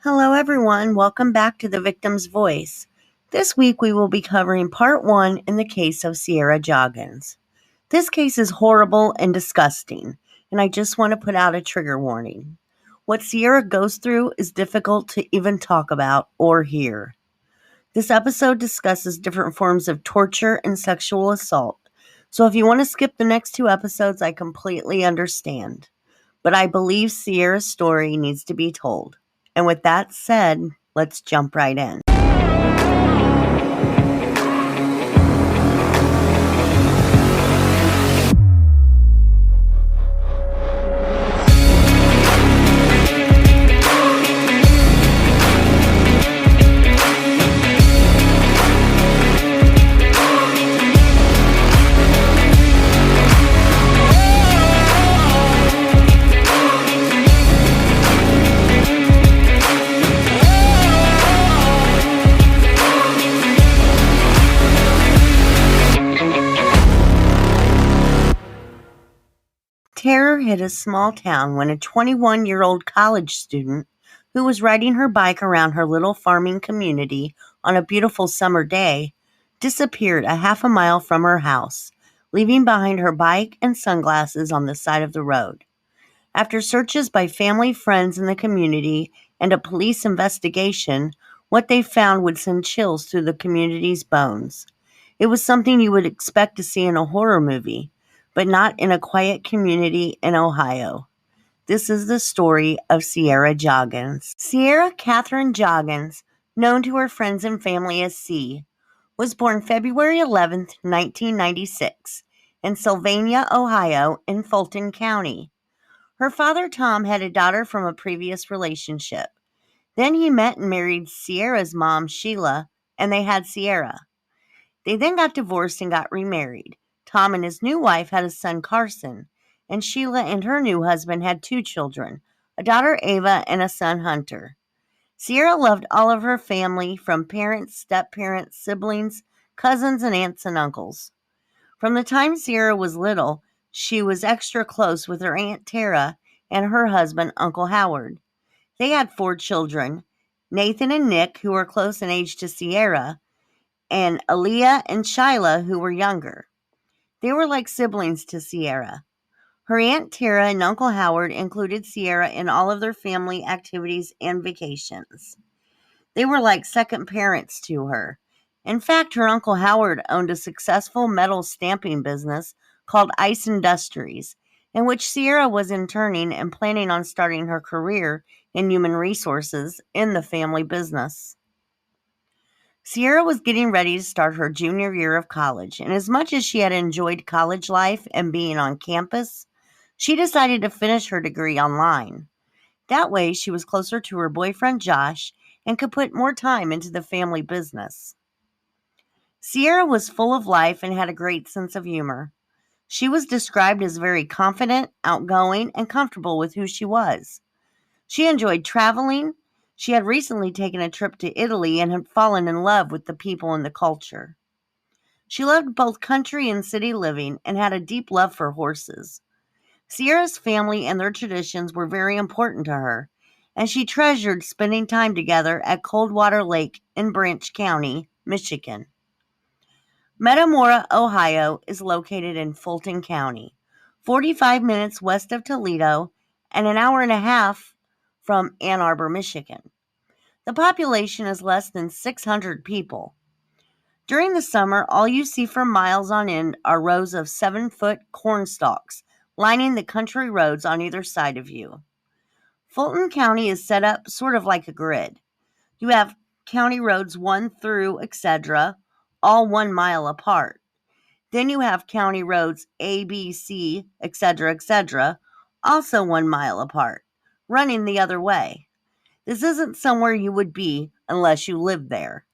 Hello, everyone. Welcome back to The Victim's Voice. This week we will be covering part 1 in the case of Sierah Joughin. This case is horrible and disgusting, and I just want to put out a trigger warning. What Sierah goes through is difficult to even talk about or hear. This episode discusses different forms of torture and sexual assault, so if you want to skip the next 2 episodes, I completely understand. But I believe Sierra's story needs to be told. And with that said, let's jump right in. Terror hit a small town when a 21-year-old college student who was riding her bike around her little farming community on a beautiful summer day disappeared a half a mile from her house, leaving behind her bike and sunglasses on the side of the road. After searches by family, friends in the community, and a police investigation, what they found would send chills through the community's bones. It was something you would expect to see in a horror movie, but not in a quiet community in Ohio. This is the story of Sierah Joughin. Sierah Catherine Joughin, known to her friends and family as C, was born February 11, 1996, in Sylvania, Ohio, in Fulton County. Her father, Tom, had a daughter from a previous relationship. Then he met and married Sierra's mom, Sheila, and they had Sierra. They then got divorced and got remarried. Tom and his new wife had a son, Carson, and Sheila and her new husband had 2 children, a daughter, Ava, and a son, Hunter. Sierra loved all of her family, from parents, step-parents, siblings, cousins, and aunts and uncles. From the time Sierra was little, she was extra close with her Aunt Tara and her husband, Uncle Howard. They had 4 children, Nathan and Nick, who were close in age to Sierra, and Aaliyah and Shyla, who were younger. They were like siblings to Sierra. Her Aunt Tara and Uncle Howard included Sierra in all of their family activities and vacations. They were like second parents to her. In fact, her Uncle Howard owned a successful metal stamping business called Ice Industries, in which Sierra was interning and planning on starting her career in human resources in the family business. Sierra was getting ready to start her junior year of college, and as much as she had enjoyed college life and being on campus, she decided to finish her degree online. That way, she was closer to her boyfriend Josh and could put more time into the family business. Sierra was full of life and had a great sense of humor. She was described as very confident, outgoing, and comfortable with who she was. She enjoyed traveling. She had recently taken a trip to Italy and had fallen in love with the people and the culture. She loved both country and city living and had a deep love for horses. Sierra's family and their traditions were very important to her, and she treasured spending time together at Coldwater Lake in Branch County, Michigan. Metamora, Ohio is located in Fulton County, 45 minutes west of Toledo and an hour and a half from Ann Arbor, Michigan. The population is less than 600 people. During the summer, all you see for miles on end are rows of 7-foot corn stalks lining the country roads on either side of you. Fulton County is set up sort of like a grid. You have county roads 1 through, etc., all 1 mile apart. Then you have county roads A, B, C, etc., also 1 mile apart, running the other way. This isn't somewhere you would be unless you lived there.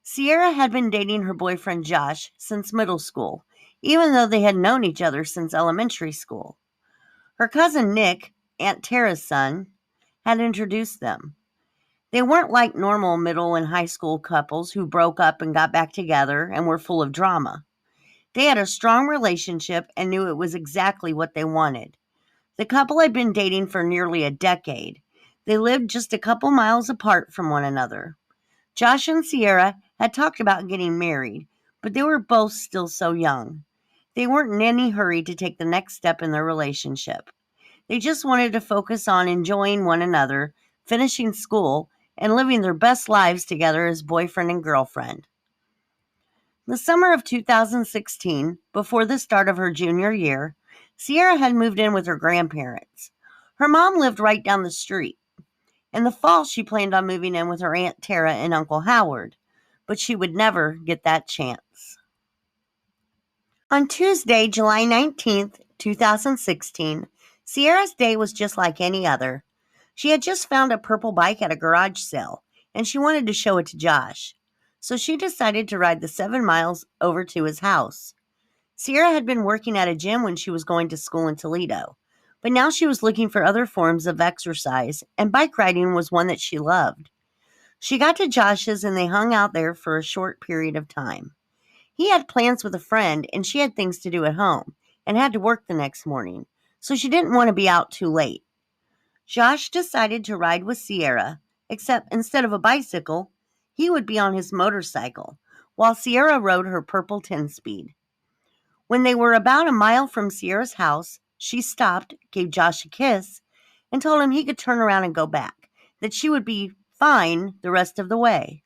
Sierra had been dating her boyfriend Josh since middle school, even though they had known each other since elementary school. Her cousin Nick, Aunt Tara's son, had introduced them. They weren't like normal middle and high school couples who broke up and got back together and were full of drama. They had a strong relationship and knew it was exactly what they wanted. The couple had been dating for nearly a decade. They lived just a couple miles apart from one another. Josh and Sierra had talked about getting married, but they were both still so young. They weren't in any hurry to take the next step in their relationship. They just wanted to focus on enjoying one another, finishing school, and living their best lives together as boyfriend and girlfriend. The summer of 2016, before the start of her junior year, Sierra had moved in with her grandparents. Her mom lived right down the street. In the fall, she planned on moving in with her Aunt Tara and Uncle Howard, but she would never get that chance. On Tuesday, July 19th, 2016, Sierra's day was just like any other. She had just found a purple bike at a garage sale, and she wanted to show it to Josh. So she decided to ride the 7 miles over to his house. Sierra had been working at a gym when she was going to school in Toledo, but now she was looking for other forms of exercise, and bike riding was one that she loved. She got to Josh's and they hung out there for a short period of time. He had plans with a friend and she had things to do at home and had to work the next morning, so she didn't want to be out too late. Josh decided to ride with Sierra, except instead of a bicycle, he would be on his motorcycle, while Sierra rode her purple 10-speed. When they were about a mile from Sierra's house, she stopped, gave Josh a kiss, and told him he could turn around and go back, that she would be fine the rest of the way.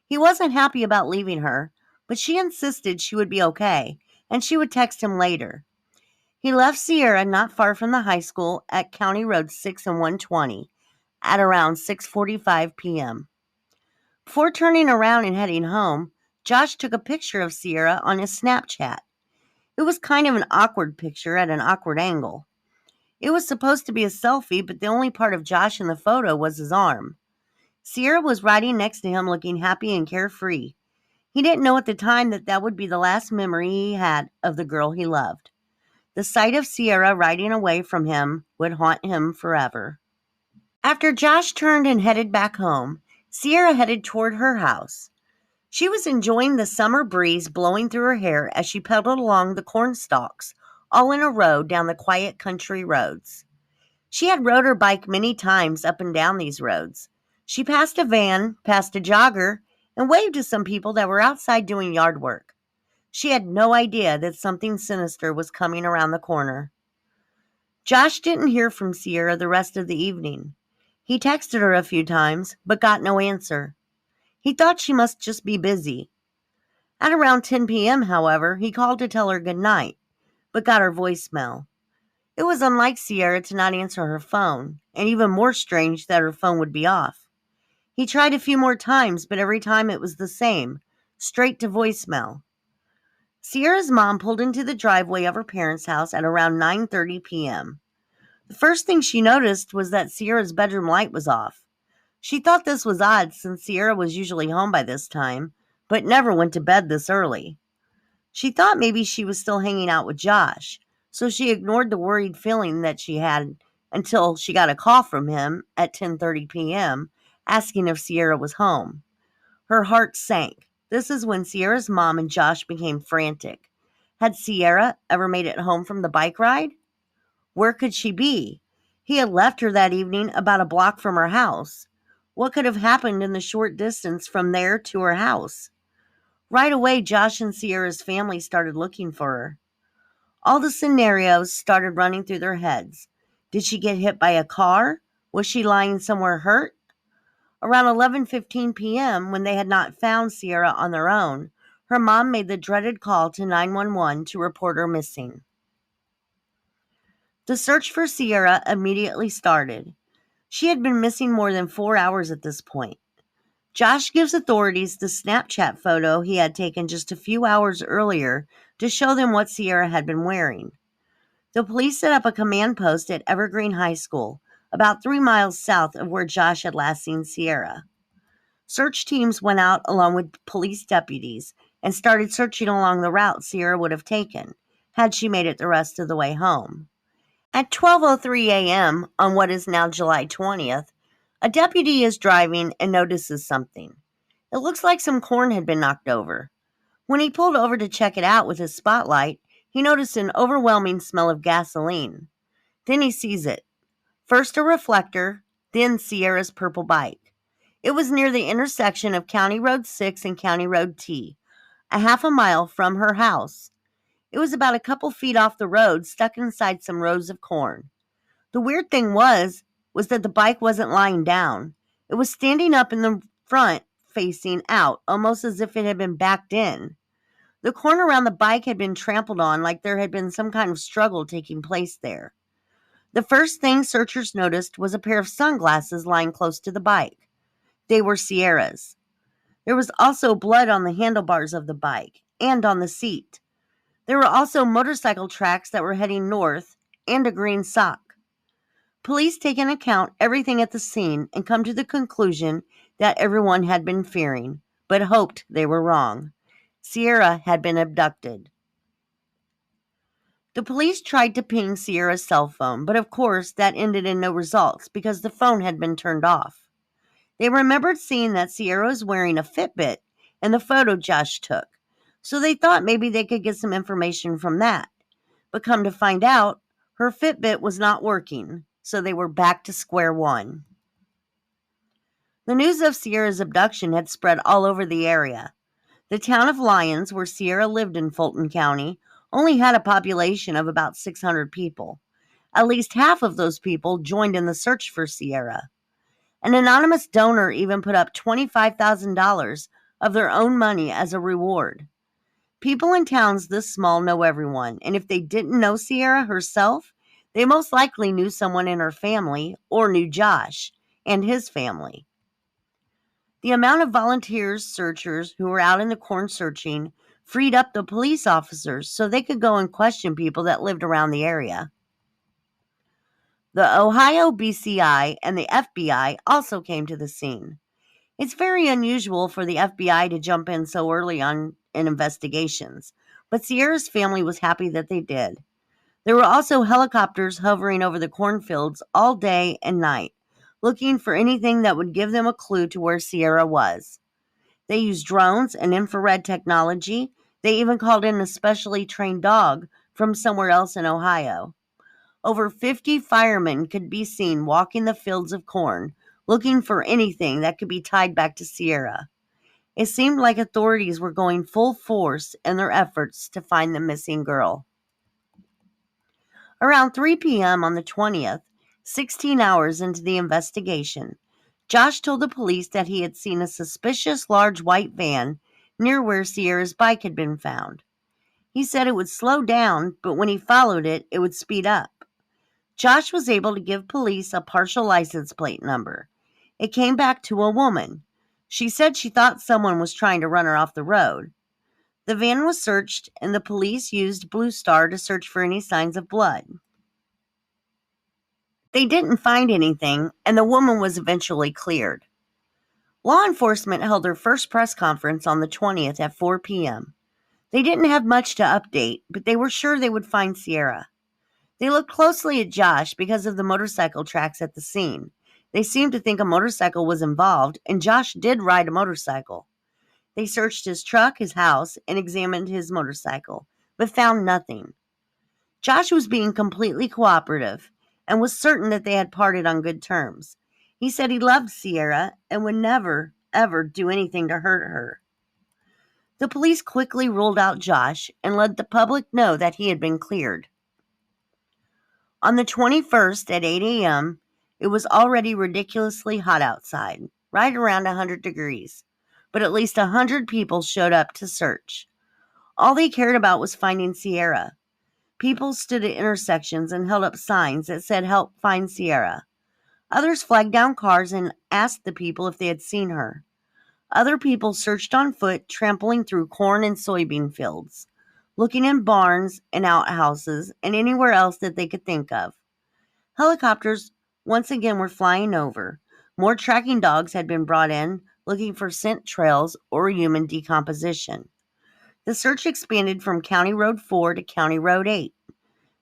He wasn't happy about leaving her, but she insisted she would be okay, and she would text him later. He left Sierra not far from the high school at County Road 6 and 120 at around 6:45 p.m. Before turning around and heading home, Josh took a picture of Sierra on his Snapchat. It was kind of an awkward picture at an awkward angle. It was supposed to be a selfie, but the only part of Josh in the photo was his arm. Sierra was riding next to him looking happy and carefree. He didn't know at the time that that would be the last memory he had of the girl he loved. The sight of Sierra riding away from him would haunt him forever. After Josh turned and headed back home, Sierra headed toward her house. She was enjoying the summer breeze blowing through her hair as she pedaled along the corn stalks, all in a row down the quiet country roads. She had rode her bike many times up and down these roads. She passed a van, passed a jogger, and waved to some people that were outside doing yard work. She had no idea that something sinister was coming around the corner. Josh didn't hear from Sierra the rest of the evening. He texted her a few times, but got no answer. He thought she must just be busy. At around 10 p.m., however, he called to tell her good night, but got her voicemail. It was unlike Sierra to not answer her phone, and even more strange that her phone would be off. He tried a few more times, but every time it was the same, straight to voicemail. Sierra's mom pulled into the driveway of her parents' house at around 9:30 p.m. The first thing she noticed was that Sierra's bedroom light was off. She thought this was odd since Sierra was usually home by this time, but never went to bed this early. She thought maybe she was still hanging out with Josh, so she ignored the worried feeling that she had until she got a call from him at 10:30 p.m. asking if Sierra was home. Her heart sank. This is when Sierra's mom and Josh became frantic. Had Sierra ever made it home from the bike ride? Where could she be? He had left her that evening about a block from her house. What could have happened in the short distance from there to her house? Right away, Josh and Sierra's family started looking for her. All the scenarios started running through their heads. Did she get hit by a car? Was she lying somewhere hurt? Around 11:15 p.m., when they had not found Sierra on their own, her mom made the dreaded call to 911 to report her missing. The search for Sierra immediately started. She had been missing more than 4 hours at this point. Josh gives authorities the Snapchat photo he had taken just a few hours earlier to show them what Sierra had been wearing. The police set up a command post at Evergreen High School, about 3 miles south of where Josh had last seen Sierra. Search teams went out along with police deputies and started searching along the route Sierra would have taken had she made it the rest of the way home. At 12:03 a.m. on what is now July 20th, a deputy is driving and notices something. It looks like some corn had been knocked over. When he pulled over to check it out with his spotlight, he noticed an overwhelming smell of gasoline. Then he sees it. First a reflector, then Sierra's purple bike. It was near the intersection of County Road 6 and County Road T, a half a mile from her house. It was about a couple feet off the road, stuck inside some rows of corn. The weird thing was that the bike wasn't lying down. It was standing up in the front, facing out, almost as if it had been backed in. The corn around the bike had been trampled on like there had been some kind of struggle taking place there. The first thing searchers noticed was a pair of sunglasses lying close to the bike. They were Sierra's. There was also blood on the handlebars of the bike and on the seat. There were also motorcycle tracks that were heading north and a green sock. Police take into account everything at the scene and come to the conclusion that everyone had been fearing, but hoped they were wrong. Sierah had been abducted. The police tried to ping Sierra's cell phone, but of course that ended in no results because the phone had been turned off. They remembered seeing that Sierra was wearing a Fitbit in the photo Josh took, so they thought maybe they could get some information from that. But come to find out, her Fitbit was not working, so they were back to square one. The news of Sierra's abduction had spread all over the area. The town of Lyons, where Sierra lived in Fulton County, only had a population of about 600 people. At least half of those people joined in the search for Sierra. An anonymous donor even put up $25,000 of their own money as a reward. People in towns this small know everyone, and if they didn't know Sierra herself, they most likely knew someone in her family or knew Josh and his family. The amount of volunteers, searchers who were out in the corn searching freed up the police officers so they could go and question people that lived around the area. The Ohio BCI and the FBI also came to the scene. It's very unusual for the FBI to jump in so early on in investigations, but Sierra's family was happy that they did. There were also helicopters hovering over the cornfields all day and night, looking for anything that would give them a clue to where Sierra was. They used drones and infrared technology. They even called in a specially trained dog from somewhere else in Ohio. Over 50 firemen could be seen walking the fields of corn, looking for anything that could be tied back to Sierra. It seemed like authorities were going full force in their efforts to find the missing girl. Around 3 p.m. on the 20th, 16 hours into the investigation, Josh told the police that he had seen a suspicious large white van near where Sierra's bike had been found. He said it would slow down, but when he followed it, it would speed up. Josh was able to give police a partial license plate number. It came back to a woman. She said she thought someone was trying to run her off the road. The van was searched, and the police used Blue Star to search for any signs of blood. They didn't find anything, and the woman was eventually cleared. Law enforcement held their first press conference on the 20th at 4 p.m. They didn't have much to update, but they were sure they would find Sierra. They looked closely at Josh because of the motorcycle tracks at the scene. They seemed to think a motorcycle was involved, and Josh did ride a motorcycle. They searched his truck, his house, and examined his motorcycle, but found nothing. Josh was being completely cooperative and was certain that they had parted on good terms. He said he loved Sierra and would never, ever do anything to hurt her. The police quickly ruled out Josh and let the public know that he had been cleared. On the 21st at 8 a.m., it was already ridiculously hot outside, right around 100 degrees, but at least 100 people showed up to search. All they cared about was finding Sierra. People stood at intersections and held up signs that said, "Help find Sierra." Others flagged down cars and asked the people if they had seen her. Other people searched on foot, trampling through corn and soybean fields, looking in barns and outhouses and anywhere else that they could think of. Helicopters once again were flying over. More tracking dogs had been brought in, looking for scent trails or human decomposition. The search expanded from County Road 4 to County Road 8.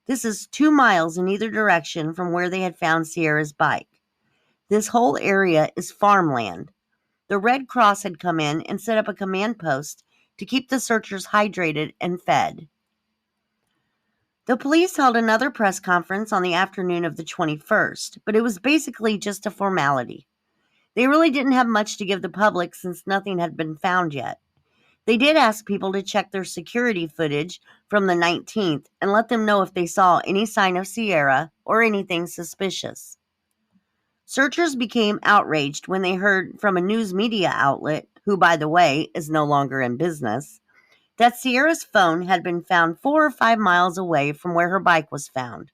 This is 2 miles in either direction from where they had found Sierra's bike. This whole area is farmland. The Red Cross had come in and set up a command post to keep the searchers hydrated and fed. The police held another press conference on the afternoon of the 21st, but it was basically just a formality. They really didn't have much to give the public since nothing had been found yet. They did ask people to check their security footage from the 19th and let them know if they saw any sign of Sierah or anything suspicious. Searchers became outraged when they heard from a news media outlet, who, by the way, is no longer in business, that Sierra's phone had been found 4 or 5 miles away from where her bike was found.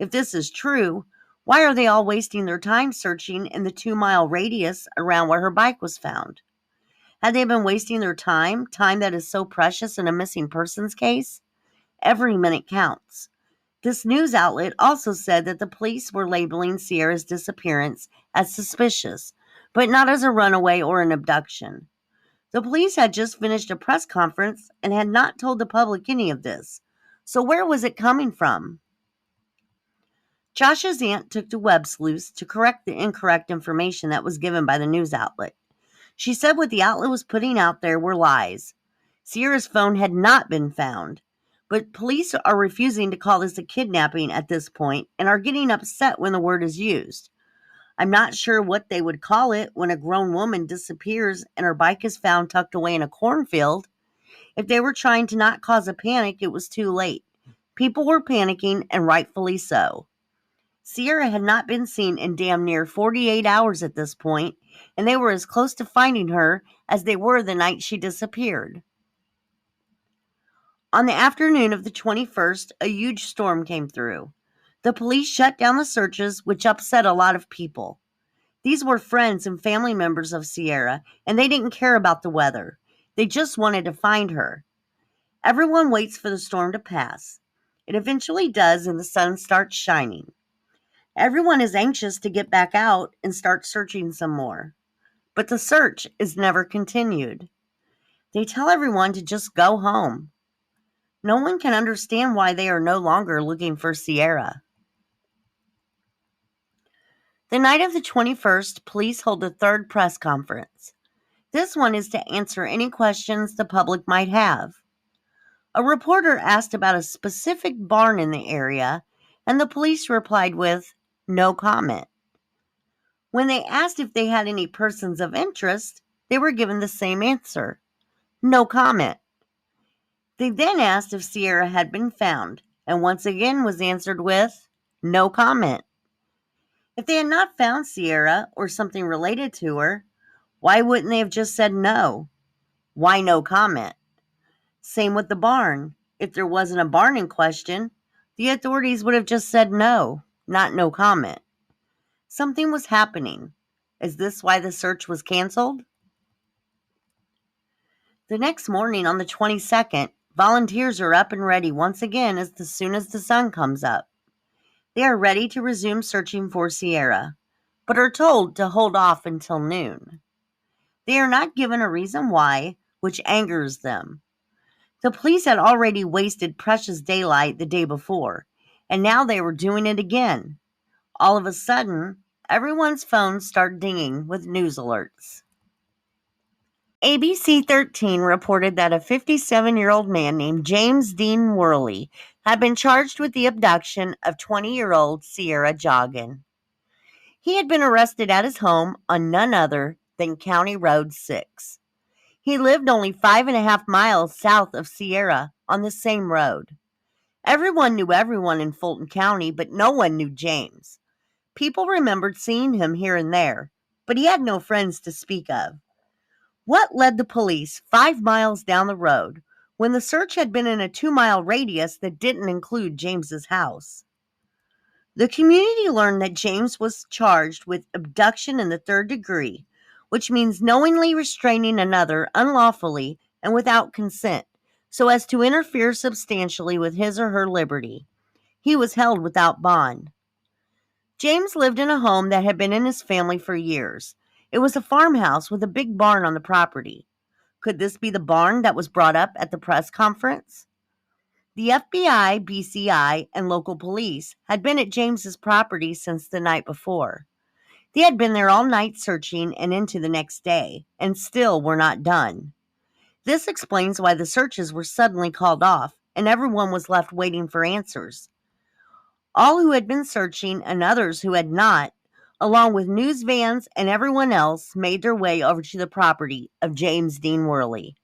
If this is true, why are they all wasting their time searching in the 2-mile radius around where her bike was found? Had they been wasting their time that is so precious in a missing persons case? Every minute counts. This news outlet also said that the police were labeling Sierra's disappearance as suspicious, but not as a runaway or an abduction. The police had just finished a press conference and had not told the public any of this. So where was it coming from? Josh's aunt took to web sleuths to correct the incorrect information that was given by the news outlet. She said what the outlet was putting out there were lies. Sierra's phone had not been found, but police are refusing to call this a kidnapping at this point and are getting upset when the word is used. I'm not sure what they would call it when a grown woman disappears and her bike is found tucked away in a cornfield. If they were trying to not cause a panic, it was too late. People were panicking, and rightfully so. Sierra had not been seen in damn near 48 hours at this point, and they were as close to finding her as they were the night she disappeared. On the afternoon of the 21st, a huge storm came through. The police shut down the searches, which upset a lot of people. These were friends and family members of Sierra, and they didn't care about the weather. They just wanted to find her. Everyone waits for the storm to pass. It eventually does, and the sun starts shining. Everyone is anxious to get back out and start searching some more. But the search is never continued. They tell everyone to just go home. No one can understand why they are no longer looking for Sierra. The night of the 21st, police hold a third press conference. This one is to answer any questions the public might have. A reporter asked about a specific barn in the area, and the police replied with, "No comment." When they asked if they had any persons of interest, they were given the same answer, "No comment." They then asked if Sierra had been found, and once again was answered with, "No comment." If they had not found Sierra or something related to her, why wouldn't they have just said no? Why no comment? Same with the barn. If there wasn't a barn in question, the authorities would have just said no, not no comment. Something was happening. Is this why the search was canceled? The next morning, on the 22nd, volunteers are up and ready once again as soon as the sun comes up. They are ready to resume searching for Sierra, but are told to hold off until noon. They are not given a reason why, which angers them. The police had already wasted precious daylight the day before, and now they were doing it again. All of a sudden, everyone's phones start dinging with news alerts. ABC 13 reported that a 57-year-old man named James Dean Worley had been charged with the abduction of 20-year-old Sierah Joughin. He had been arrested at his home on none other than County Road 6. He lived only 5.5 miles south of Sierra on the same road. Everyone knew everyone in Fulton County, but no one knew James. People remembered seeing him here and there, but he had no friends to speak of. What led the police 5 miles down the road when the search had been in a 2-mile radius that didn't include James's house? The community learned that James was charged with abduction in the 3rd degree, which means knowingly restraining another unlawfully and without consent, so as to interfere substantially with his or her liberty. He was held without bond. James lived in a home that had been in his family for years. It was a farmhouse with a big barn on the property. Could this be the barn that was brought up at the press conference? The FBI, BCI, and local police had been at James's property since the night before. They had been there all night searching and into the next day, and still were not done. This explains why the searches were suddenly called off and everyone was left waiting for answers. All who had been searching and others who had not, along with news vans and everyone else, made their way over to the property of James Dean Worley.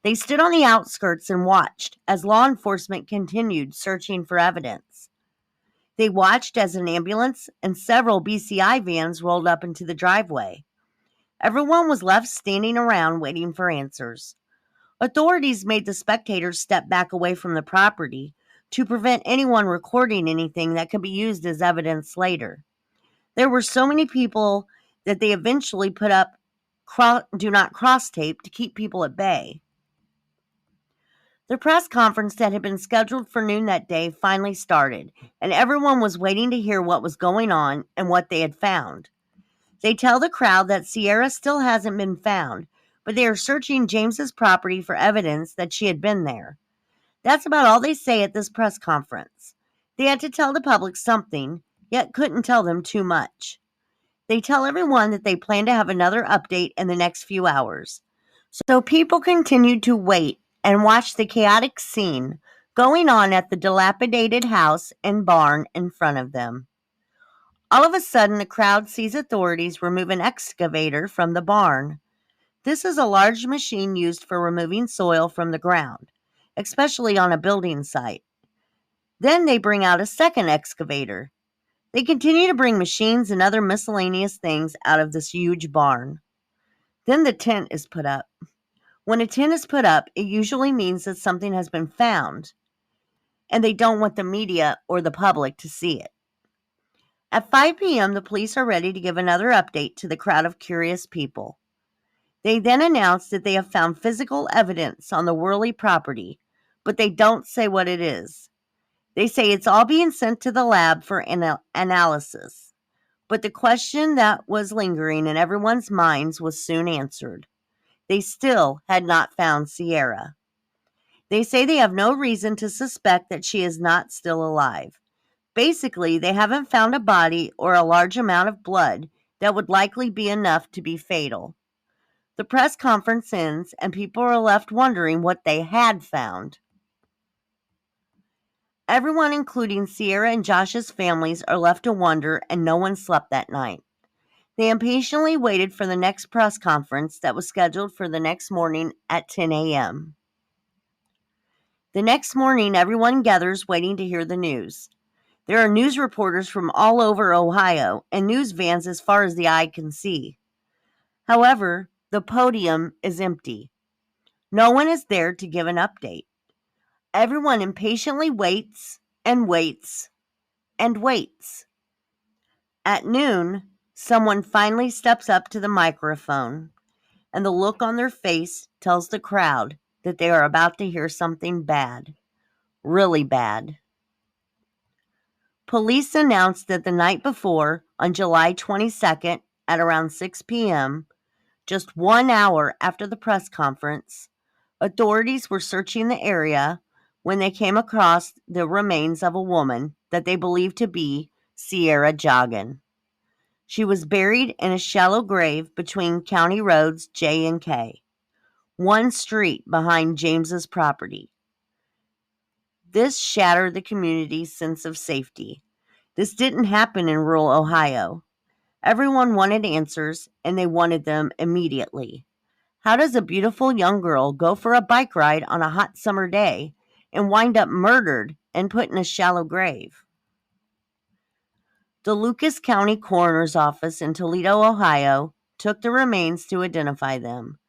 They stood on the outskirts and watched as law enforcement continued searching for evidence. They watched as an ambulance and several BCI vans rolled up into the driveway. Everyone was left standing around waiting for answers. Authorities made the spectators step back away from the property to prevent anyone recording anything that could be used as evidence later. There were so many people that they eventually put up do not cross tape to keep people at bay. The press conference that had been scheduled for noon that day finally started, and everyone was waiting to hear what was going on and what they had found. They tell the crowd that Sierah still hasn't been found, but they are searching James's property for evidence that she had been there. That's about all they say at this press conference. They had to tell the public something, yet couldn't tell them too much. They tell everyone that they plan to have another update in the next few hours. So people continued to wait and watch the chaotic scene going on at the dilapidated house and barn in front of them. All of a sudden, the crowd sees authorities remove an excavator from the barn. This is a large machine used for removing soil from the ground, especially on a building site. Then they bring out a second excavator. They continue to bring machines and other miscellaneous things out of this huge barn. Then the tent is put up. When a tent is put up, it usually means that something has been found, and they don't want the media or the public to see it. At 5 p.m., the police are ready to give another update to the crowd of curious people. They then announce that they have found physical evidence on the Worley property, but they don't say what it is. They say it's all being sent to the lab for analysis. But the question that was lingering in everyone's minds was soon answered. They still had not found Sierah. They say they have no reason to suspect that she is not still alive. Basically, they haven't found a body or a large amount of blood that would likely be enough to be fatal. The press conference ends, and people are left wondering what they had found. Everyone, including Sierah and Josh's families, are left to wonder, and no one slept that night. They impatiently waited for the next press conference that was scheduled for the next morning at 10 a.m. The next morning, everyone gathers waiting to hear the news. There are news reporters from all over Ohio and news vans as far as the eye can see. However, the podium is empty. No one is there to give an update. Everyone impatiently waits and waits and waits. At noon, someone finally steps up to the microphone, and the look on their face tells the crowd that they are about to hear something bad, really bad. Police announced that the night before, on July 22nd at around 6 p.m., just 1 hour after the press conference, authorities were searching the area when they came across the remains of a woman that they believed to be Sierah Joughin. She was buried in a shallow grave between county roads J and K, one street behind James's property. This shattered the community's sense of safety. This didn't happen in rural Ohio. Everyone wanted answers, and they wanted them immediately. How does a beautiful young girl go for a bike ride on a hot summer day and wind up murdered and put in a shallow grave? The Lucas County Coroner's Office in Toledo, Ohio, took the remains to identify them,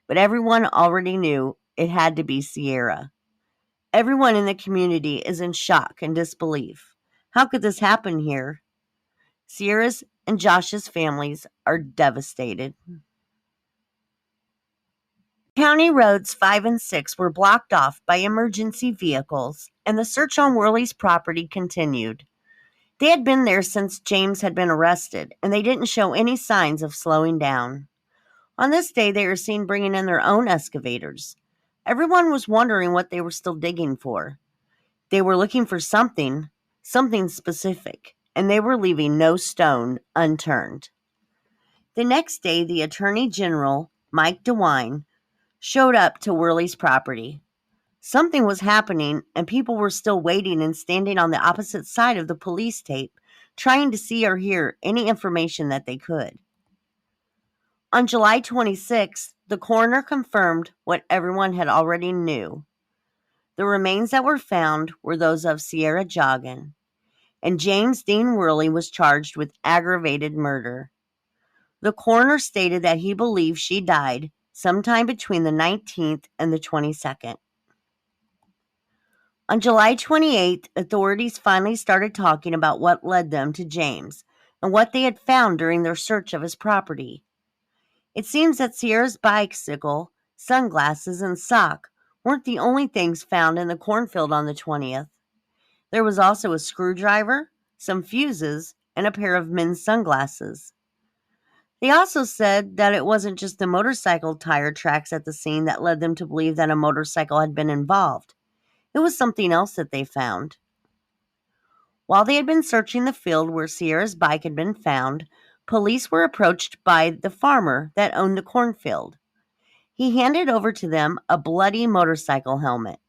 but everyone already knew it had to be Sierah. Everyone in the community is in shock and disbelief. How could this happen here? Sierra's and Josh's families are devastated. County roads 5 and 6 were blocked off by emergency vehicles, and the search on Worley's property continued. They had been there since James had been arrested, and they didn't show any signs of slowing down. On this day, they were seen bringing in their own excavators. Everyone was wondering what they were still digging for. They were looking for something specific, and they were leaving no stone unturned. The next day, the Attorney General, Pt.1, showed up to Worley's property. Something was happening, and people were still waiting and standing on the opposite side of the police tape, trying to see or hear any information that they could. On July 26th, the coroner confirmed what everyone had already knew. The remains that were found were those of Sierah Joughin, and James Dean Worley was charged with aggravated murder. The coroner stated that he believed she died sometime between the 19th and the 22nd. On July 28th, authorities finally started talking about what led them to James and what they had found during their search of his property. It seems that Sierra's bicycle, sunglasses, and sock weren't the only things found in the cornfield on the 20th. There was also a screwdriver, some fuses, and a pair of men's sunglasses. They also said that it wasn't just the motorcycle tire tracks at the scene that led them to believe that a motorcycle had been involved. It was something else that they found. While they had been searching the field where Sierra's bike had been found, police were approached by the farmer that owned the cornfield. He handed over to them a bloody motorcycle helmet.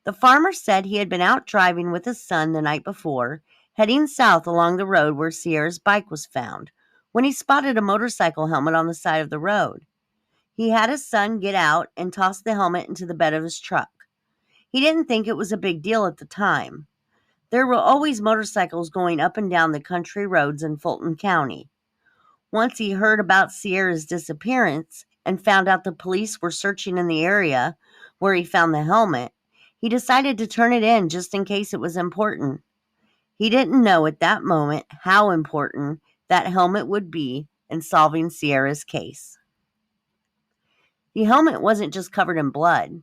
The farmer said he had been out driving with his son the night before, heading south along the road where Sierra's bike was found, when he spotted a motorcycle helmet on the side of the road. He had his son get out and toss the helmet into the bed of his truck. He didn't think it was a big deal at the time. There were always motorcycles going up and down the country roads in Fulton County. Once he heard about Sierra's disappearance and found out the police were searching in the area where he found the helmet, he decided to turn it in just in case it was important. He didn't know at that moment how important that helmet would be in solving Sierra's case. The helmet wasn't just covered in blood.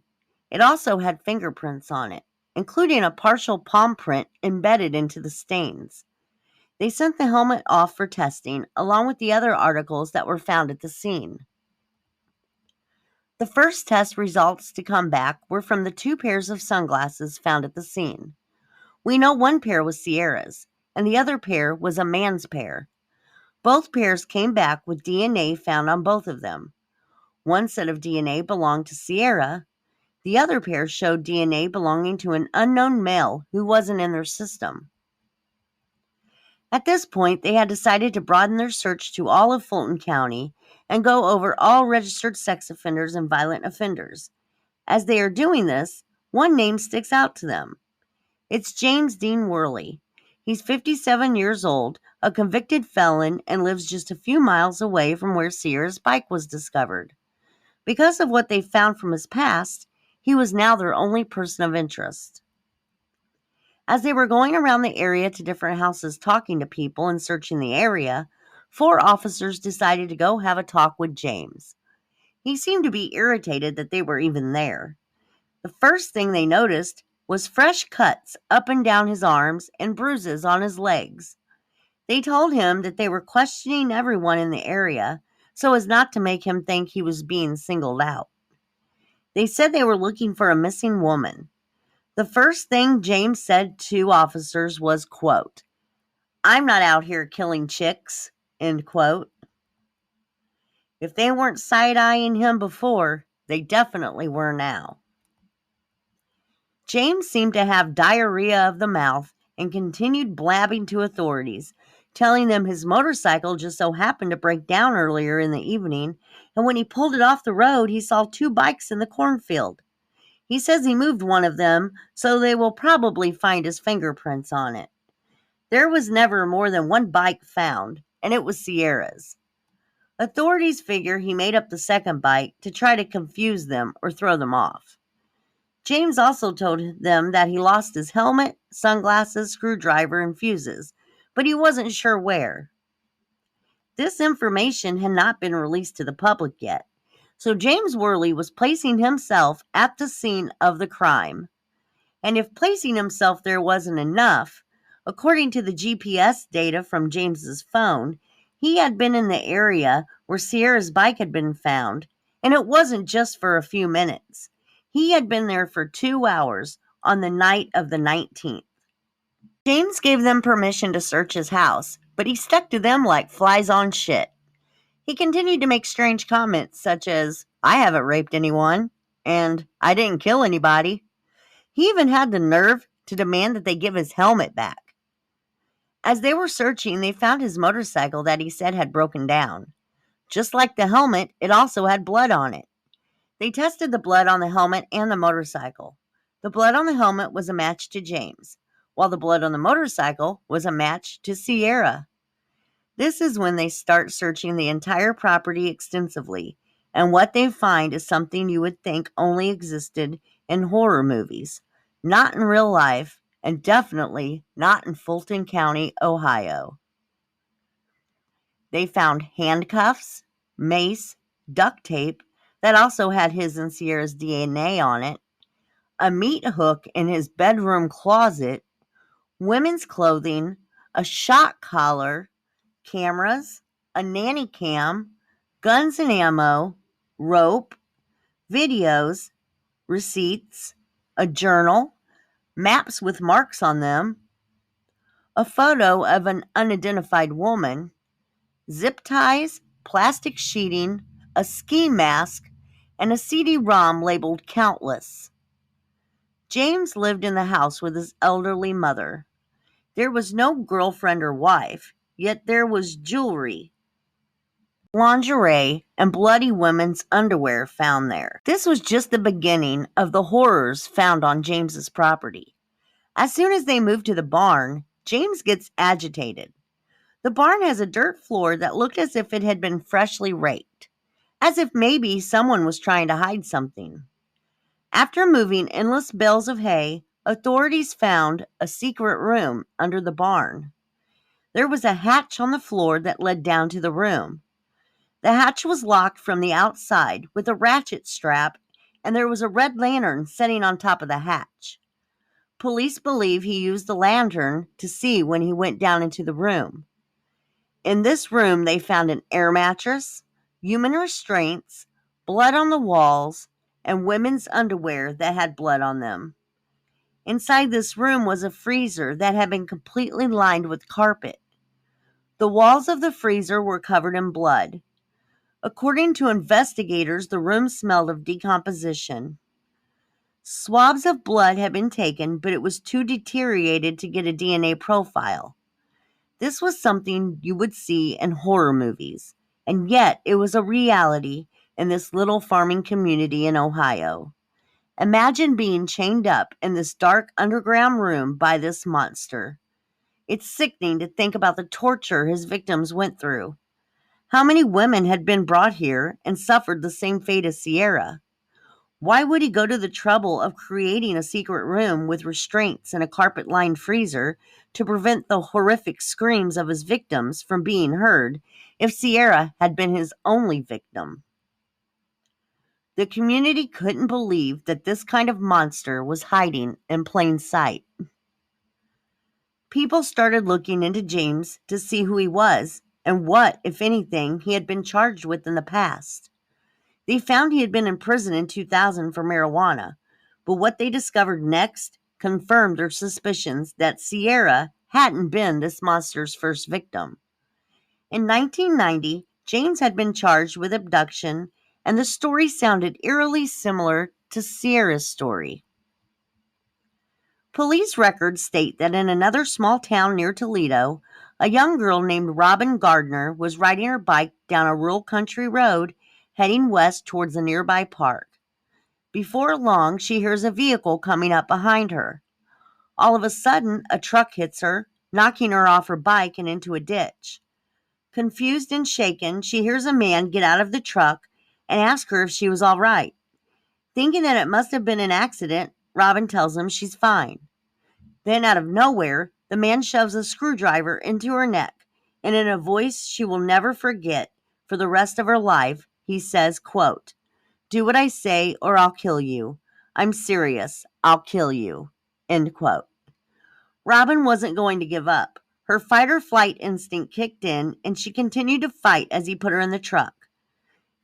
It also had fingerprints on it, including a partial palm print embedded into the stains. They sent the helmet off for testing, along with the other articles that were found at the scene. The first test results to come back were from the 2 pairs of sunglasses found at the scene. We know one pair was Sierra's, and the other pair was a man's pair. Both pairs came back with DNA found on both of them. One set of DNA belonged to Sierra. The other pair showed DNA belonging to an unknown male who wasn't in their system. At this point, they had decided to broaden their search to all of Fulton County and go over all registered sex offenders and violent offenders. As they are doing this, one name sticks out to them. It's James Dean Worley. He's 57 years old, a convicted felon, and lives just a few miles away from where Sierra's bike was discovered. Because of what they found from his past, he was now their only person of interest. As they were going around the area to different houses talking to people and searching the area, 4 officers decided to go have a talk with James. He seemed to be irritated that they were even there. The first thing they noticed was fresh cuts up and down his arms and bruises on his legs. They told him that they were questioning everyone in the area so as not to make him think he was being singled out. They said they were looking for a missing woman. The first thing James said to officers was, quote, "I'm not out here killing chicks," end quote. If they weren't side-eyeing him before, they definitely were now. James seemed to have diarrhea of the mouth and continued blabbing to authorities, telling them his motorcycle just so happened to break down earlier in the evening, and when he pulled it off the road, he saw 2 bikes in the cornfield. He says he moved one of them, so they will probably find his fingerprints on it. There was never more than 1 bike found, and it was Sierra's. Authorities figure he made up the second bike to try to confuse them or throw them off. James also told them that he lost his helmet, sunglasses, screwdriver, and fuses, but he wasn't sure where. This information had not been released to the public yet, so James Worley was placing himself at the scene of the crime. And if placing himself there wasn't enough, according to the GPS data from James's phone, he had been in the area where Sierra's bike had been found, and it wasn't just for a few minutes. He had been there for 2 hours on the night of the 19th. James gave them permission to search his house, but he stuck to them like flies on shit. He continued to make strange comments such as, "I haven't raped anyone," and I didn't kill anybody. He even had the nerve to demand that they give his helmet back. As they were searching, they found his motorcycle that he said had broken down. Just like the helmet, it also had blood on it. They tested the blood on the helmet and the motorcycle. The blood on the helmet was a match to James, while the blood on the motorcycle was a match to Sierah. This is when they start searching the entire property extensively, and what they find is something you would think only existed in horror movies, not in real life, and definitely not in Fulton County, Ohio. They found handcuffs, mace, duct tape that also had his and Sierra's DNA on it, a meat hook in his bedroom closet, women's clothing, a shot collar, cameras, a nanny cam, guns and ammo, rope, videos, receipts, a journal, maps with marks on them, a photo of an unidentified woman, zip ties, plastic sheeting, a ski mask, and a CD-ROM labeled Countless. James lived in the house with his elderly mother. There was no girlfriend or wife, yet there was jewelry, lingerie, and bloody women's underwear found there. This was just the beginning of the horrors found on James's property. As soon as they moved to the barn, James gets agitated. The barn has a dirt floor that looked as if it had been freshly raked, as if maybe someone was trying to hide something. After moving endless bales of hay, authorities found a secret room under the barn. There was a hatch on the floor that led down to the room. The hatch was locked from the outside with a ratchet strap, and there was a red lantern sitting on top of the hatch. Police believe he used the lantern to see when he went down into the room. In this room, they found an air mattress, human restraints, blood on the walls, and women's underwear that had blood on them. Inside this room was a freezer that had been completely lined with carpet. The walls of the freezer were covered in blood. According to investigators, the room smelled of decomposition. Swabs of blood had been taken, but it was too deteriorated to get a DNA profile. This was something you would see in horror movies, and yet it was a reality in this little farming community in Ohio. Imagine being chained up in this dark underground room by this monster. It's sickening to think about the torture his victims went through. How many women had been brought here and suffered the same fate as Sierah? Why would he go to the trouble of creating a secret room with restraints and a carpet-lined freezer to prevent the horrific screams of his victims from being heard if Sierah had been his only victim? The community couldn't believe that this kind of monster was hiding in plain sight. People started looking into James to see who he was and what, if anything, he had been charged with in the past. They found he had been in prison in 2000 for marijuana, but what they discovered next confirmed their suspicions that Sierah hadn't been this monster's first victim. In 1990, James had been charged with abduction, and the story sounded eerily similar to Sierra's story. Police records state that in another small town near Toledo, a young girl named Robin Gardner was riding her bike down a rural country road heading west towards a nearby park. Before long, she hears a vehicle coming up behind her. All of a sudden, a truck hits her, knocking her off her bike and into a ditch. Confused and shaken, she hears a man get out of the truck and ask her if she was all right. Thinking that it must have been an accident, Robin tells him she's fine. Then, out of nowhere, the man shoves a screwdriver into her neck, and in a voice she will never forget for the rest of her life, he says, quote, "Do what I say or I'll kill you. I'm serious. I'll kill you." End quote. Robin wasn't going to give up. Her fight or flight instinct kicked in, and she continued to fight as he put her in the truck.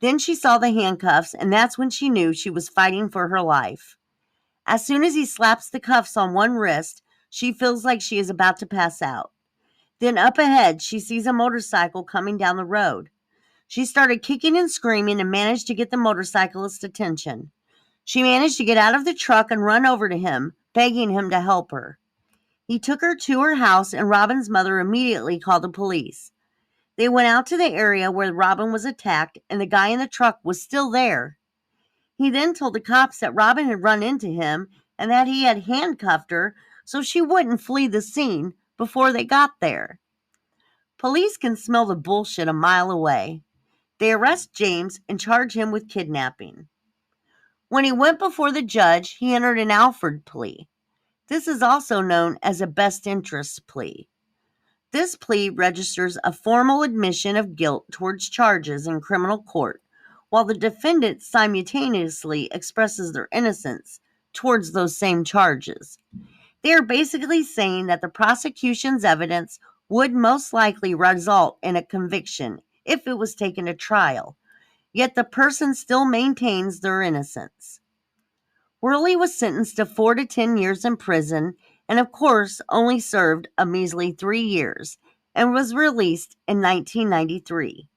Then she saw the handcuffs, and that's when she knew she was fighting for her life. As soon as he slaps the cuffs on one wrist, she feels like she is about to pass out. Then up ahead, she sees a motorcycle coming down the road. She started kicking and screaming and managed to get the motorcyclist's attention. She managed to get out of the truck and run over to him, begging him to help her. He took her to her house, and Robin's mother immediately called the police. They went out to the area where Robin was attacked, and the guy in the truck was still there. He then told the cops that Robin had run into him and that he had handcuffed her so she wouldn't flee the scene before they got there. Police can smell the bullshit a mile away. They arrest James and charge him with kidnapping. When he went before the judge, he entered an Alford plea. This is also known as a best interest plea. This plea registers a formal admission of guilt towards charges in criminal court, while the defendant simultaneously expresses their innocence towards those same charges. They are basically saying that the prosecution's evidence would most likely result in a conviction if it was taken to trial, yet the person still maintains their innocence. Worley was sentenced to 4 to 10 years in prison and, of course, only served a measly 3 years and was released in 1993.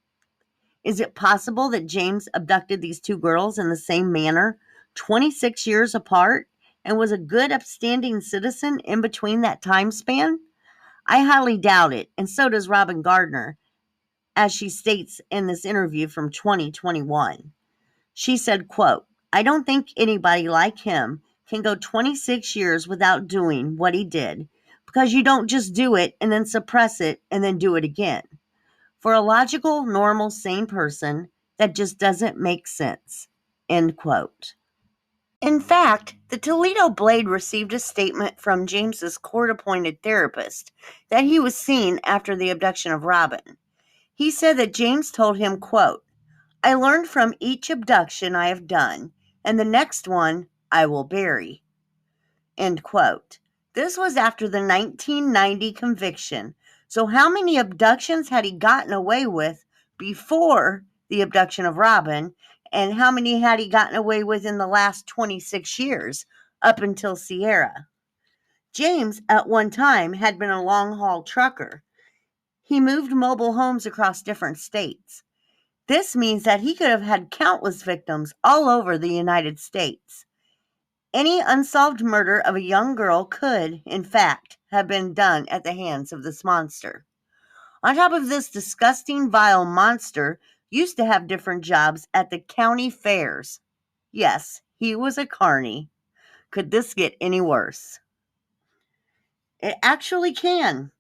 Is it possible that James abducted these two girls in the same manner, 26 years apart, and was a good, upstanding citizen in between that time span? I highly doubt it, and so does Robin Gardner, as she states in this interview from 2021. She said, quote, "I don't think anybody like him can go 26 years without doing what he did, because you don't just do it and then suppress it and then do it again. For a logical, normal, sane person, that just doesn't make sense." End quote. In fact, the Toledo Blade received a statement from James's court-appointed therapist that he was seen after the abduction of Robin. He said that James told him, quote, "I learned from each abduction I have done, and the next one I will bury." End quote. This was after the 1990 conviction. So how many abductions had he gotten away with before the abduction of Robin, and how many had he gotten away with in the last 26 years up until Sierah? James, at one time, had been a long-haul trucker. He moved mobile homes across different states. This means that he could have had countless victims all over the United States. Any unsolved murder of a young girl could, in fact, have been done at the hands of this monster. On top of this disgusting, vile monster used to have different jobs at the county fairs. Yes, he was a carny. Could this get any worse? It actually can.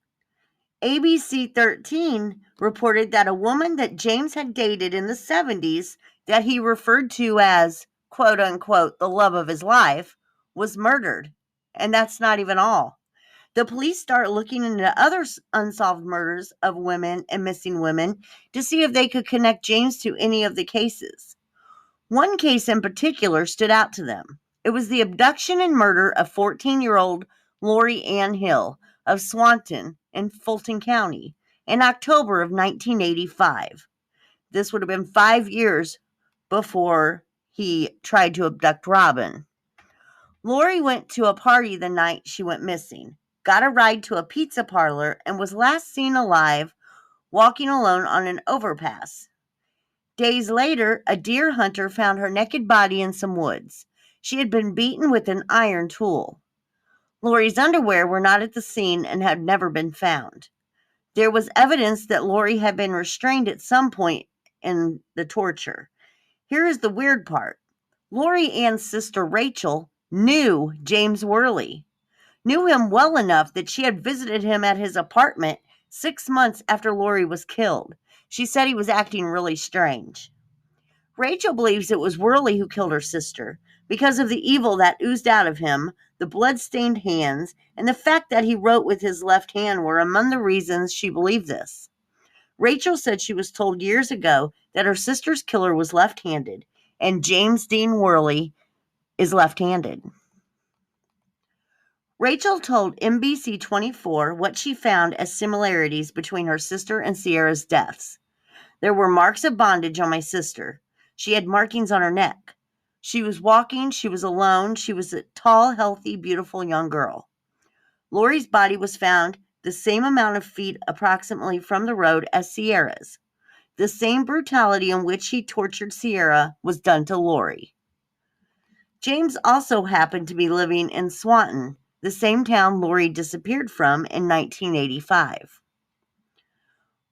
ABC 13 reported that a woman that James had dated in the 70s, that he referred to as, quote unquote, the love of his life, was murdered. And that's not even all. The police start looking into other unsolved murders of women and missing women to see if they could connect James to any of the cases. One case in particular stood out to them. It was the abduction and murder of 14-year-old Lori Ann Hill of Swanton in Fulton County in October of 1985. This would have been 5 years before he tried to abduct Robin. Lori went to a party the night she went missing, got a ride to a pizza parlor, and was last seen alive walking alone on an overpass. Days later, a deer hunter found her naked body in some woods. She had been beaten with an iron tool. Lori's underwear were not at the scene and had never been found. There was evidence that Lori had been restrained at some point in the torture. Here is the weird part. Lori Ann's sister Rachel knew James Worley, knew him well enough that she had visited him at his apartment 6 months after Lori was killed. She said he was acting really strange. Rachel believes it was Worley who killed her sister because of the evil that oozed out of him, the blood-stained hands, and the fact that he wrote with his left hand were among the reasons she believed this. Rachel said she was told years ago that her sister's killer was left-handed, and James Dean Worley is left-handed. Rachel told NBC 24 what she found as similarities between her sister and Sierra's deaths. "There were marks of bondage on my sister. She had markings on her neck. She was walking. She was alone. She was a tall, healthy, beautiful young girl. Lori's body was found the same amount of feet approximately from the road as Sierra's. The same brutality in which he tortured Sierra was done to Lori." James also happened to be living in Swanton, the same town Lori disappeared from in 1985.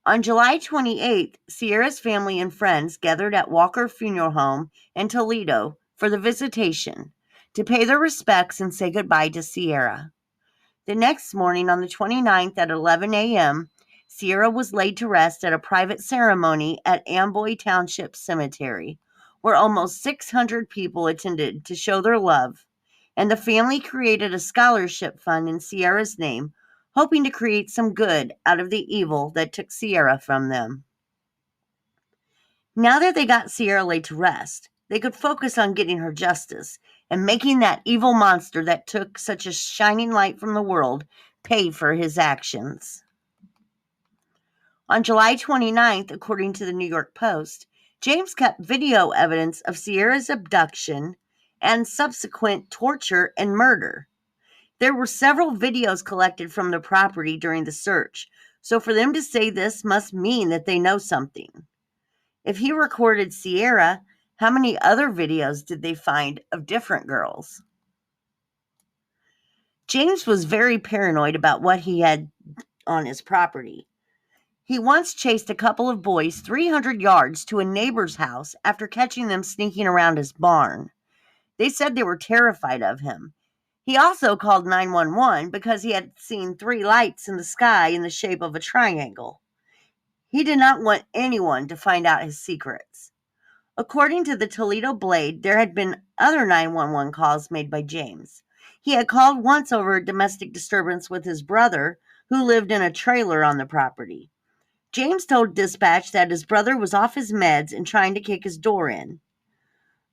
On July 28th, Sierra's family and friends gathered at Walker Funeral Home in Toledo for the visitation to pay their respects and say goodbye to Sierra. The next morning, on the 29th at 11 a.m., Sierra was laid to rest at a private ceremony at Amboy Township Cemetery, where almost 600 people attended to show their love, and the family created a scholarship fund in Sierra's name, hoping to create some good out of the evil that took Sierra from them. Now that they got Sierra laid to rest, they could focus on getting her justice and making that evil monster that took such a shining light from the world pay for his actions. On July 29th, according to the New York Post, James kept video evidence of Sierra's abduction and subsequent torture and murder. There were several videos collected from the property during the search, so for them to say this must mean that they know something. If he recorded Sierra, how many other videos did they find of different girls? James was very paranoid about what he had on his property. He once chased a couple of boys 300 yards to a neighbor's house after catching them sneaking around his barn. They said they were terrified of him. He also called 911 because he had seen 3 lights in the sky in the shape of a triangle. He did not want anyone to find out his secrets. According to the Toledo Blade, there had been other 911 calls made by James. He had called once over a domestic disturbance with his brother, who lived in a trailer on the property. James told dispatch that his brother was off his meds and trying to kick his door in.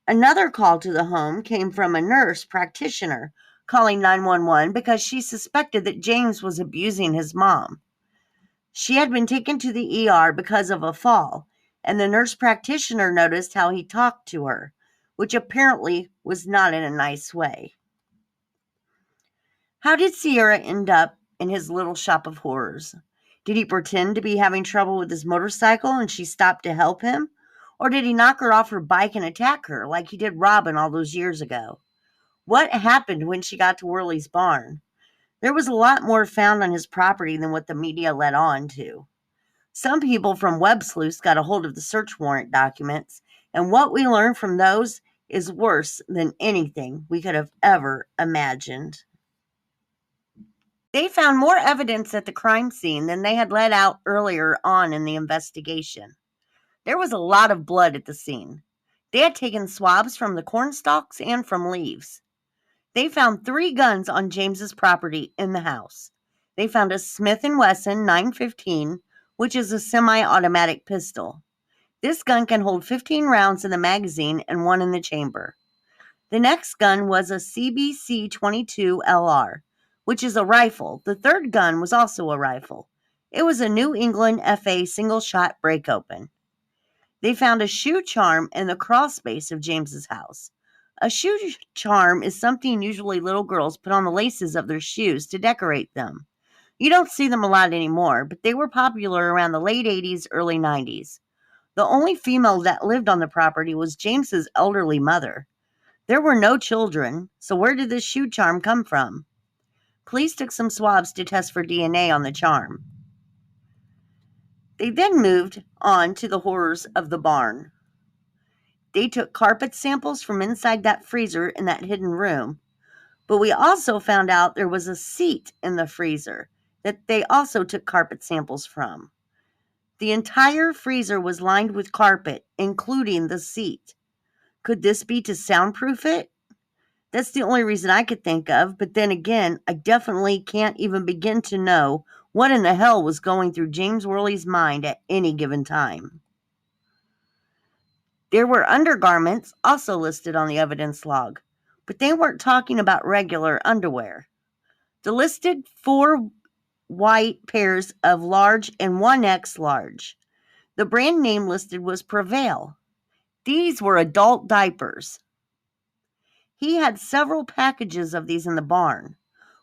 Another call to the home came from a nurse practitioner calling 911 because she suspected that James was abusing his mom. She had been taken to the ER because of a fall, and the nurse practitioner noticed how he talked to her, which apparently was not in a nice way. How did Sierra end up in his little shop of horrors? Did he pretend to be having trouble with his motorcycle and she stopped to help him? Or did he knock her off her bike and attack her like he did Robin all those years ago? What happened when she got to Worley's barn? There was a lot more found on his property than what the media let on to. Some people from Web Sleuths got a hold of the search warrant documents, and what we learned from those is worse than anything we could have ever imagined. They found more evidence at the crime scene than they had let out earlier on in the investigation. There was a lot of blood at the scene. They had taken swabs from the corn stalks and from leaves. They found 3 guns on James's property in the house. They found a Smith & Wesson 915, which is a semi-automatic pistol. This gun can hold 15 rounds in the magazine and 1 in the chamber. The next gun was a CBC 22 LR, which is a rifle. The third gun was also a rifle. It was a New England FA single-shot break-open. They found a shoe charm in the crawl space of James's house. A shoe charm is something usually little girls put on the laces of their shoes to decorate them. You don't see them a lot anymore, but they were popular around the late 80s, early 90s. The only female that lived on the property was James's elderly mother. There were no children, so where did this shoe charm come from? Police took some swabs to test for DNA on the charm. They then moved on to the horrors of the barn. They took carpet samples from inside that freezer in that hidden room, but we also found out there was a seat in the freezer that they also took carpet samples from. The entire freezer was lined with carpet, including the seat. Could this be to soundproof it? That's the only reason I could think of, but then again, I definitely can't even begin to know what in the hell was going through James Worley's mind at any given time. There were undergarments also listed on the evidence log, but they weren't talking about regular underwear. The listed 4 white pairs of large and 1X large. The brand name listed was Prevail. These were adult diapers. He had several packages of these in the barn.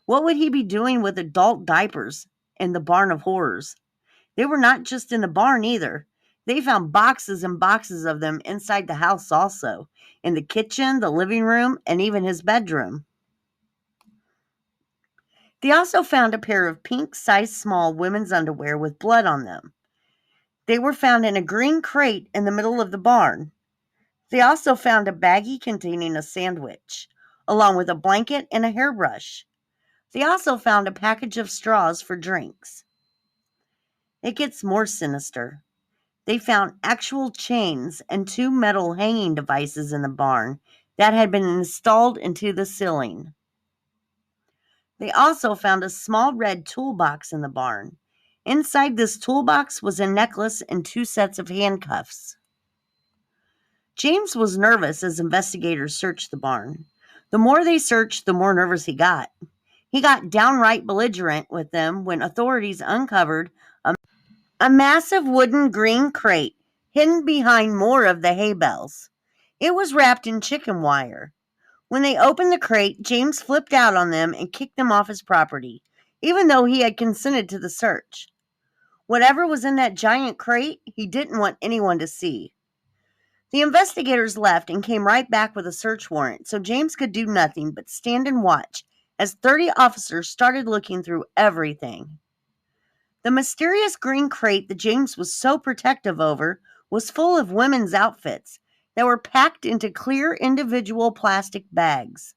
What would he be doing with adult diapers in the barn of horrors? They were not just in the barn either. They found boxes and boxes of them inside the house also, in the kitchen, the living room, and even his bedroom. They also found a pair of pink size small women's underwear with blood on them. They were found in a green crate in the middle of the barn. They also found a baggie containing a sandwich, along with a blanket and a hairbrush. They also found a package of straws for drinks. It gets more sinister. They found actual chains and two metal hanging devices in the barn that had been installed into the ceiling. They also found a small red toolbox in the barn. Inside this toolbox was a necklace and two sets of handcuffs. James was nervous as investigators searched the barn. The more they searched, the more nervous he got. He got downright belligerent with them when authorities uncovered a massive wooden green crate hidden behind more of the hay bales. It was wrapped in chicken wire. When they opened the crate, James flipped out on them and kicked them off his property, even though he had consented to the search. Whatever was in that giant crate, he didn't want anyone to see. The investigators left and came right back with a search warrant, so James could do nothing but stand and watch as 30 officers started looking through everything. The mysterious green crate that James was so protective over was full of women's outfits that were packed into clear individual plastic bags.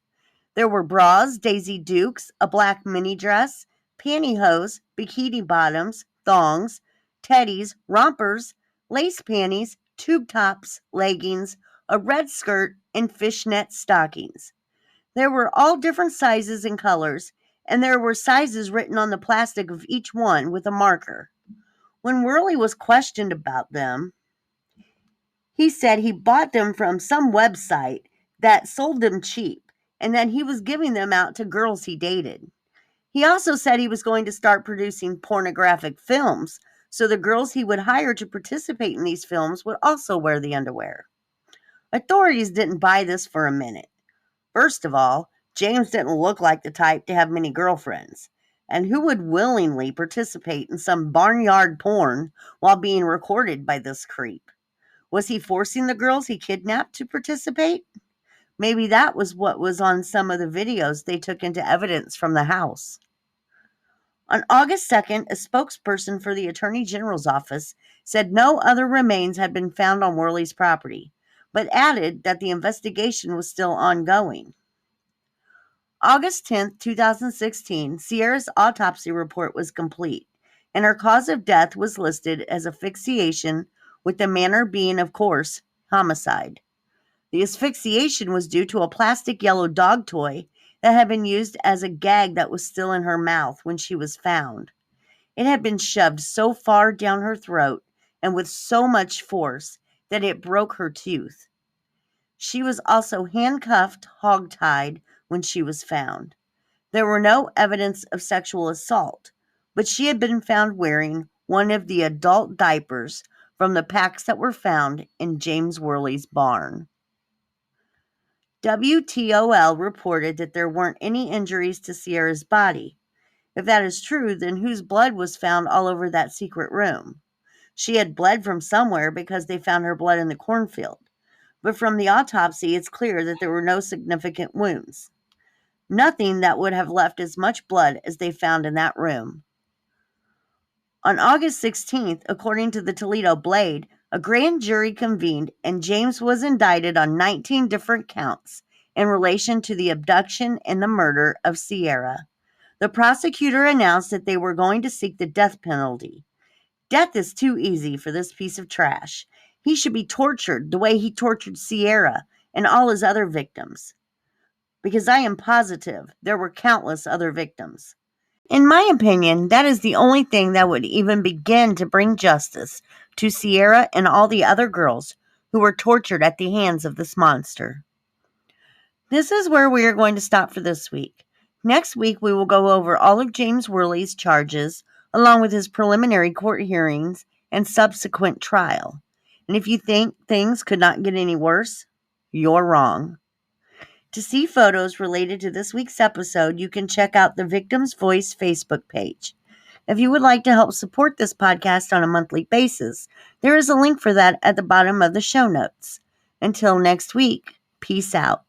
There were bras, Daisy Dukes, a black mini dress, pantyhose, bikini bottoms, thongs, teddies, rompers, lace panties, tube tops, leggings, a red skirt, and fishnet stockings. There were all different sizes and colors, and there were sizes written on the plastic of each one with a marker. When Worley was questioned about them, he said he bought them from some website that sold them cheap and that he was giving them out to girls he dated. He also said he was going to start producing pornographic films, so the girls he would hire to participate in these films would also wear the underwear. Authorities didn't buy this for a minute. First of all, James didn't look like the type to have many girlfriends, and who would willingly participate in some barnyard porn while being recorded by this creep? Was he forcing the girls he kidnapped to participate? Maybe that was what was on some of the videos they took into evidence from the house. On August 2nd, a spokesperson for the Attorney General's office said no other remains had been found on Worley's property, but added that the investigation was still ongoing. August 10th, 2016, Sierra's autopsy report was complete, and her cause of death was listed as asphyxiation, with the manner being, of course, homicide. The asphyxiation was due to a plastic yellow dog toy that had been used as a gag that was still in her mouth when she was found. It had been shoved so far down her throat and with so much force that it broke her tooth. She was also handcuffed, hogtied when she was found. There were no evidence of sexual assault, but she had been found wearing one of the adult diapers from the packs that were found in James Worley's barn. WTOL reported that there weren't any injuries to Sierra's body. If that is true, then whose blood was found all over that secret room? She had bled from somewhere because they found her blood in the cornfield. But from the autopsy, it's clear that there were no significant wounds. Nothing that would have left as much blood as they found in that room. On August 16th, according to the Toledo Blade, a grand jury convened and James was indicted on 19 different counts in relation to the abduction and the murder of Sierra. The prosecutor announced that they were going to seek the death penalty. Death is too easy for this piece of trash. He should be tortured the way he tortured Sierra and all his other victims. Because I am positive there were countless other victims. In my opinion, that is the only thing that would even begin to bring justice to Sierra and all the other girls who were tortured at the hands of this monster. This is where we are going to stop for this week. Next week, we will go over all of James Worley's charges, along with his preliminary court hearings and subsequent trial. And if you think things could not get any worse, you're wrong. To see photos related to this week's episode, you can check out the Victim's Voice Facebook page. If you would like to help support this podcast on a monthly basis, there is a link for that at the bottom of the show notes. Until next week, peace out.